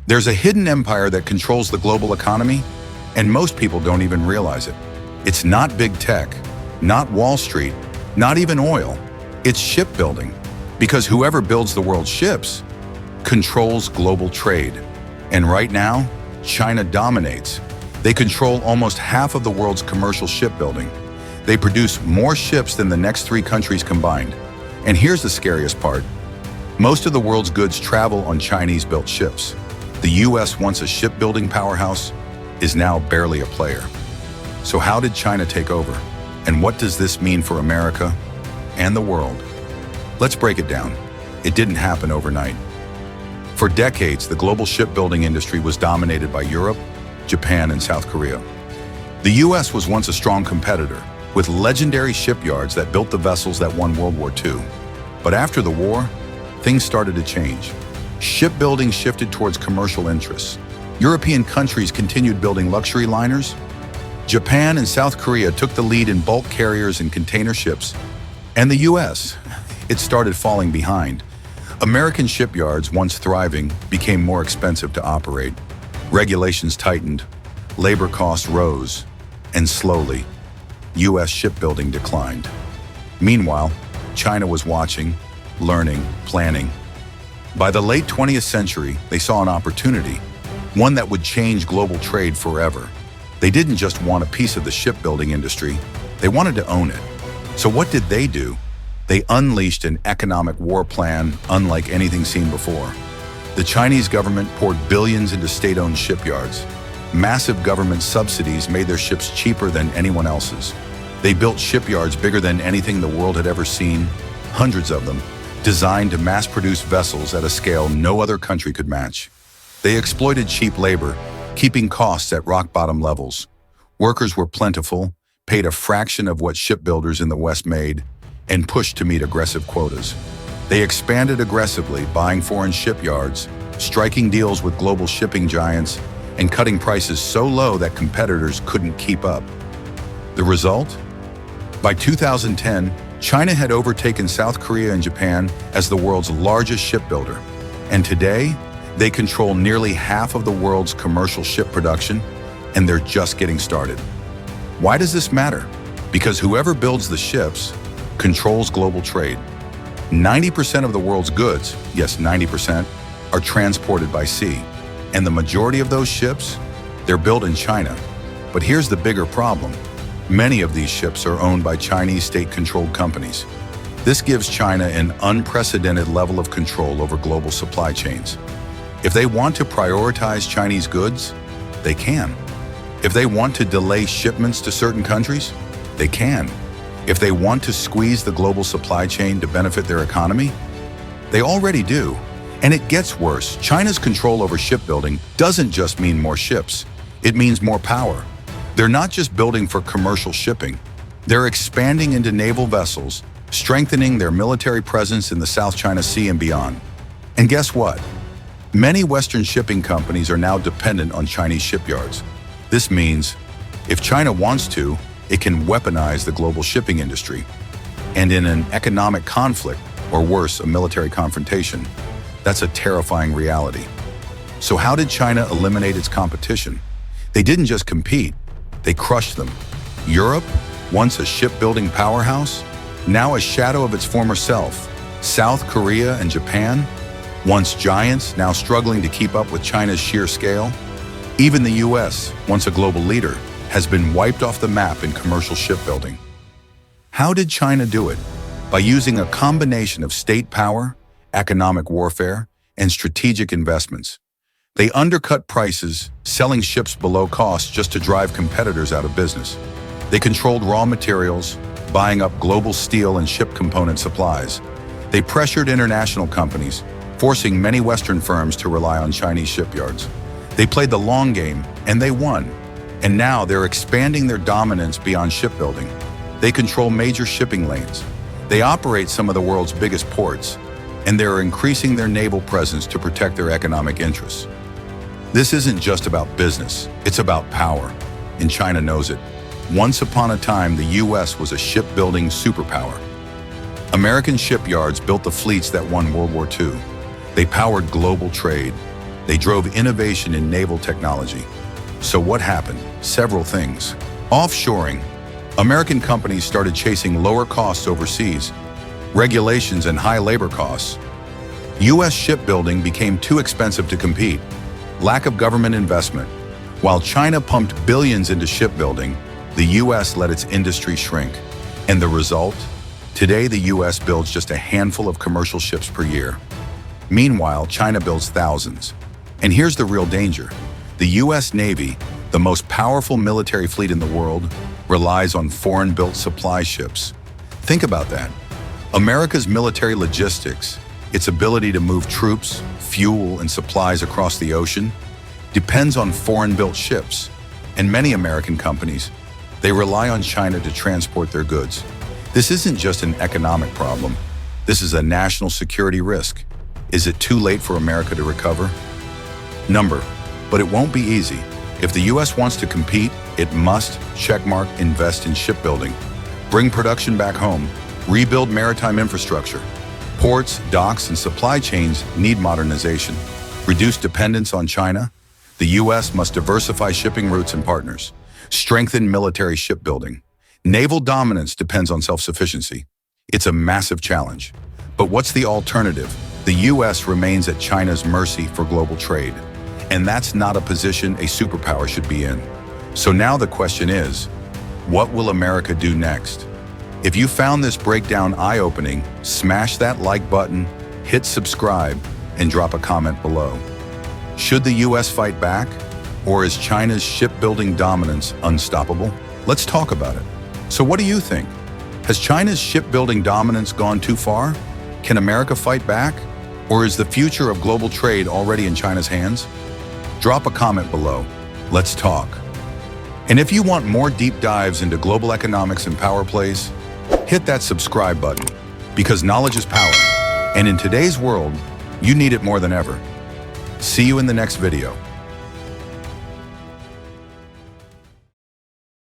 There's a hidden empire that controls the global economy, and most people don't even realize it. It's not big tech, not Wall Street, not even oil. It's shipbuilding, because whoever builds the world's ships controls global trade. And right now, China dominates. They control almost half of the world's commercial shipbuilding. They produce more ships than the next 3 countries combined. And here's the scariest part. Most of the world's goods travel on Chinese-built ships. The US, once a shipbuilding powerhouse, is now barely a player. So how did China take over? And what does this mean for America and the world? Let's break it down. It didn't happen overnight. For decades, the global shipbuilding industry was dominated by Europe, Japan, and South Korea. The US was once a strong competitor, with legendary shipyards that built the vessels that won World War II. But after the war, things started to change. Shipbuilding shifted towards commercial interests. European countries continued building luxury liners. Japan and South Korea took the lead in bulk carriers and container ships. And the US, it started falling behind. American shipyards, once thriving, became more expensive to operate. Regulations tightened, labor costs rose, and slowly, US shipbuilding declined. Meanwhile, China was watching, learning, planning. By the late 20th century, they saw an opportunity, one that would change global trade forever. They didn't just want a piece of the shipbuilding industry, they wanted to own it. So what did they do? They unleashed an economic war plan unlike anything seen before. The Chinese government poured billions into state-owned shipyards. Massive government subsidies made their ships cheaper than anyone else's. They built shipyards bigger than anything the world had ever seen, hundreds of them, designed to mass-produce vessels at a scale no other country could match. They exploited cheap labor, keeping costs at rock-bottom levels. Workers were plentiful, paid a fraction of what shipbuilders in the West made, and pushed to meet aggressive quotas. They expanded aggressively, buying foreign shipyards, striking deals with global shipping giants, and cutting prices so low that competitors couldn't keep up. The result? By 2010, China had overtaken South Korea and Japan as the world's largest shipbuilder. And today, they control nearly half of the world's commercial ship production, and they're just getting started. Why does this matter? Because whoever builds the ships controls global trade. 90% of the world's goods, yes, 90%, are transported by sea. And the majority of those ships, they're built in China. But here's the bigger problem. Many of these ships are owned by Chinese state-controlled companies. This gives China an unprecedented level of control over global supply chains. If they want to prioritize Chinese goods, they can. If they want to delay shipments to certain countries, they can. If they want to squeeze the global supply chain to benefit their economy, they already do. And it gets worse. China's control over shipbuilding doesn't just mean more ships. It means more power. They're not just building for commercial shipping. They're expanding into naval vessels, strengthening their military presence in the South China Sea and beyond. And guess what? Many Western shipping companies are now dependent on Chinese shipyards. This means, if China wants to, it can weaponize the global shipping industry. And in an economic conflict, or worse, a military confrontation, that's a terrifying reality. So how did China eliminate its competition? They didn't just compete, they crushed them. Europe, once a shipbuilding powerhouse, now a shadow of its former self. South Korea and Japan, once giants, now struggling to keep up with China's sheer scale. Even the US, once a global leader, has been wiped off the map in commercial shipbuilding. How did China do it? By using a combination of state power, economic warfare, and strategic investments. They undercut prices, selling ships below cost just to drive competitors out of business. They controlled raw materials, buying up global steel and ship component supplies. They pressured international companies, forcing many Western firms to rely on Chinese shipyards. They played the long game, and they won. And now they're expanding their dominance beyond shipbuilding. They control major shipping lanes. They operate some of the world's biggest ports, and they're increasing their naval presence to protect their economic interests. This isn't just about business, it's about power, and China knows it. Once upon a time, the US was a shipbuilding superpower. American shipyards built the fleets that won World War II. They powered global trade. They drove innovation in naval technology. So what happened? Several things. Offshoring. American companies started chasing lower costs overseas, regulations and high labor costs. U.S. shipbuilding became too expensive to compete. Lack of government investment. While China pumped billions into shipbuilding, the U.S. let its industry shrink. And the result? Today, the U.S. builds just a handful of commercial ships per year. Meanwhile, China builds thousands. And here's the real danger. The U.S. Navy, the most powerful military fleet in the world, relies on foreign-built supply ships. Think about that. America's military logistics, its ability to move troops, fuel, and supplies across the ocean, depends on foreign-built ships. And many American companies, they rely on China to transport their goods. This isn't just an economic problem. This is a national security risk. Is it too late for America to recover? But it won't be easy. If the U.S. wants to compete, it must, checkmark, invest in shipbuilding, bring production back home, rebuild maritime infrastructure. Ports, docks, and supply chains need modernization. Reduce dependence on China. The U.S. must diversify shipping routes and partners. Strengthen military shipbuilding. Naval dominance depends on self-sufficiency. It's a massive challenge. But what's the alternative? The U.S. remains at China's mercy for global trade. And that's not a position a superpower should be in. So now the question is, what will America do next? If you found this breakdown eye-opening, smash that like button, hit subscribe, and drop a comment below. Should the U.S. fight back? Or is China's shipbuilding dominance unstoppable? Let's talk about it. So what do you think? Has China's shipbuilding dominance gone too far? Can America fight back? Or is the future of global trade already in China's hands? Drop a comment below. Let's talk. And if you want more deep dives into global economics and power plays, hit that subscribe button, because knowledge is power. And in today's world, you need it more than ever. See you in the next video.